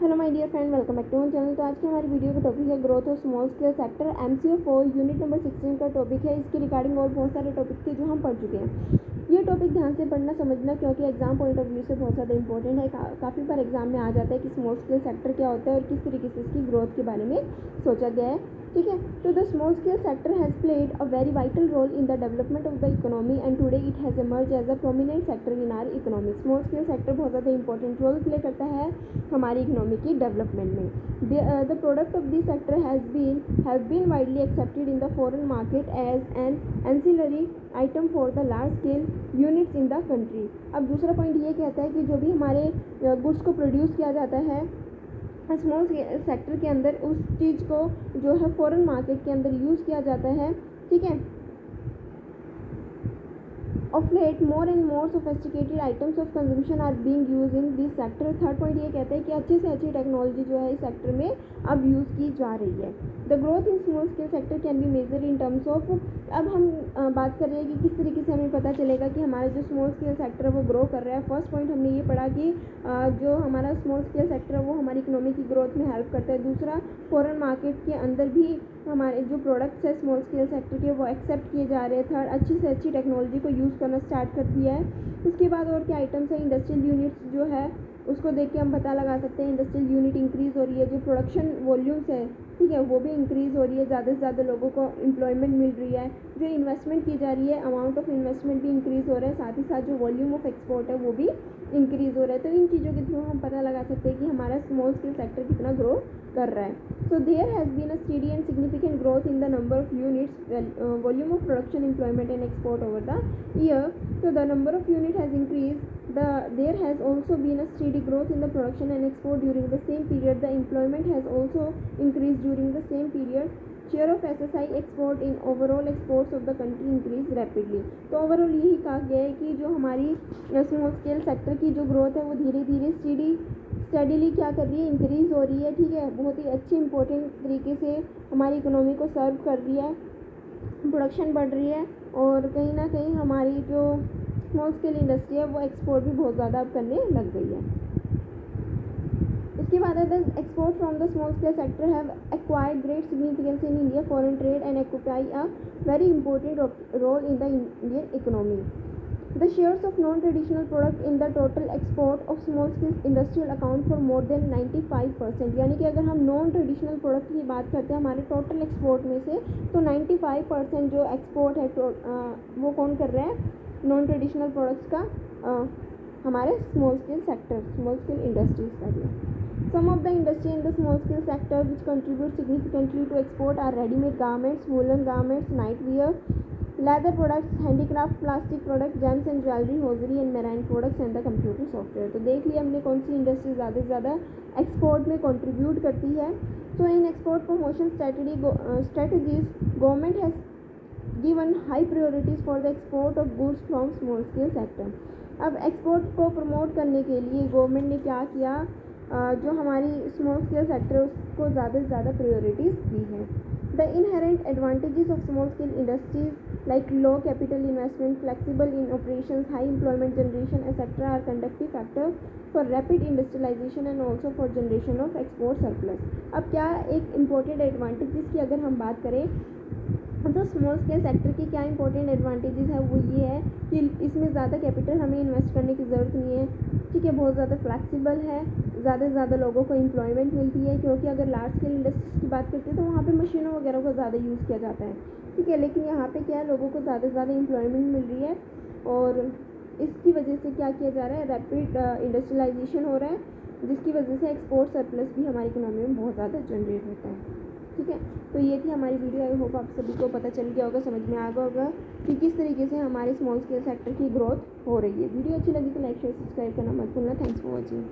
Hello my dear friend, welcome back to my channel. तो आज की हमारी वीडियो का टॉपिक है growth of small scale sector. MCO 4 unit number 16 का टॉपिक है। इसके रिगार्डिंग और बहुत सारे टॉपिक थे जो हम पढ़ चुके हैं। ये टॉपिक ध्यान से पढ़ना समझना, क्योंकि एग्जाम पॉइंट ऑफ व्यू से बहुत ज़्यादा इंपॉर्टेंट है। काफ़ी बार एग्जाम में आ जाता है कि स्मॉल स्केल सेक्टर क्या होता है और किस तरीके से इसकी ग्रोथ के बारे में सोचा गया है। ठीक है, तो the small scale sector has played a very vital role in the development of the economy and today it has emerge as a prominent sector in our economy. Small scale sector बहुत ज़्यादा important role play करता है हमारी economy की development में। The product of this sector have been widely accepted in the foreign market as an ancillary item for the large scale units in the country। अब दूसरा point ये कहता है कि जो भी हमारे गुड्स को प्रोड्यूस किया जाता है स्मॉल सेक्टर के अंदर, उस चीज़ को जो है फॉरेन मार्केट के अंदर यूज़ किया जाता है। ठीक है, Of late, more and more sophisticated items of consumption are being used in this sector। Third point ये कहता है कि अच्छे से अच्छी टेक्नोलॉजी जो है इस सेक्टर में अब यूज़ की जा रही है। The growth in small scale sector can be major in terms of. अब हम बात कर रहे हैं कि किस तरीके से हमें पता चलेगा कि हमारा जो स्मॉल स्केल सेक्टर है वो ग्रो कर रहा है। फर्स्ट पॉइंट हमने ये पढ़ा कि जो हमारा स्मॉल स्केल सेक्टर है वो हमारी इकोनॉमी की ग्रोथ में हेल्प करता है। दूसरा, फॉरेन मार्केट के अंदर भी हमारे जो प्रोडक्ट्स है स्मॉल स्केल सेक्टर के वो एक्सेप्ट किए जा रहे हैं। थर्ड, अच्छी से अच्छी टेक्नोलॉजी को यूज़ करना स्टार्ट कर दिया है। उसके बाद और क्या आइटम्स है, इंडस्ट्रियल यूनिट्स जो है उसको देख के हम पता लगा सकते हैं इंडस्ट्रियल यूनिट इंक्रीज़ हो रही है। जो प्रोडक्शन वॉल्यूम्स है, ठीक है, वो भी इंक्रीज़ हो रही है। ज़्यादा से ज़्यादा लोगों को एम्प्लॉयमेंट मिल रही है। जो इन्वेस्टमेंट की जा रही है, अमाउंट ऑफ इन्वेस्टमेंट भी इंक्रीज़ हो रहा है। साथ ही साथ जो वॉल्यूम ऑफ एक्सपोर्ट है वो भी इंक्रीज़ हो रहा है। तो इन चीज़ों के थ्रू हम पता लगा सकते हैं कि हमारा स्मॉल स्केल सेक्टर कितना ग्रो कर रहा है। So there has been a study and significant growth in the number of units, volume of production, employment and export over the year. So the number of unit has increased. There has also been a steady growth in the production and export during the same period. The employment has also increased during the same period. Share of SSI export in overall exports of the country increased rapidly। तो overall यही कहा गया है कि जो हमारी small scale sector की जो ग्रोथ है वो धीरे धीरे स्टडीली क्या कर रही है, इंक्रीज़ हो रही है। ठीक है, बहुत ही अच्छी इंपॉर्टेंट तरीके से हमारी इकोनॉमी को सर्व कर रही है, प्रोडक्शन बढ़ रही है और कहीं ना कहीं हमारी जो स्मॉल स्केल इंडस्ट्री है वो एक्सपोर्ट भी बहुत ज़्यादा अब करने लग गई है। इसके बाद है the export from the small scale sector have acquired great significance in India foreign trade and occupy a very important role in the Indian economy. The shares of non-traditional product in the total export of small scale industrial account for more than 95%। यानी कि अगर हम non traditional product की बात करते हैं हमारे total export में से, तो 95% जो एक्सपोर्ट है वो कौन कर रहा है, नॉन ट्रेडिशनल प्रोडक्ट्स का हमारे small scale sector, small scale industries का दिया। Some of the industry in the small scale sector which contribute significantly to export are ready-made garments, woolen garments, nightwear, leather products, handicraft, plastic products, gems and jewelry, hosiery and marine products and the computer software। तो देख लिया हमने कौन सी industry ज़्यादा से ज़्यादा export में contribute करती है। So in export promotion strategies government has given high priorities for the export of goods from small scale sector. अब एक्सपोर्ट को प्रमोट करने के लिए गवर्नमेंट ने क्या किया, जो हमारी स्मॉल स्केल सेक्टर है उसको ज़्यादा से ज़्यादा प्रायोरिटीज़ दी है। The inherent advantages of small scale industries like low capital investment, flexible in operations, high employment generation etcetera are conductive factor for rapid industrialisation and also for generation of export surplus. अब क्या एक important advantages की अगर हम बात करें तो small scale sector की क्या इंपॉर्टेंट एडवांटेजेस है, वो ये है कि इसमें ज़्यादा कैपिटल हमें इन्वेस्ट करने की ज़रूरत नहीं है। ठीक है, बहुत ज़्यादा फ्लेक्सिबल है, ज़्यादा से ज़्यादा लोगों को एम्प्लॉयमेंट मिलती है। क्योंकि अगर लार्ज स्केल इंडस्ट्रीज की बात करते हैं तो वहाँ पे मशीनों वगैरह को ज़्यादा यूज़ किया जाता है। ठीक है, लेकिन यहाँ पे क्या है, लोगों को ज़्यादा से ज़्यादा एम्प्लॉयमेंट मिल रही है और इसकी वजह से क्या किया जा रहा है, रैपिड इंडस्ट्रियलाइजेशन हो रहा है, जिसकी वजह से एक्सपोर्ट सरप्लस भी हमारी इकोनॉमी में बहुत ज़्यादा जनरेट होता है। ठीक है, तो ये थी हमारी वीडियो। आई होप आप सभी को पता चल गया होगा, समझ में आ गया होगा कि किस तरीके से हमारे स्मॉल स्केल सेक्टर की ग्रोथ हो रही है। वीडियो अच्छी लगी तो लाइक शेयर सब्सक्राइब करना मत भूलना। Thanks for watching.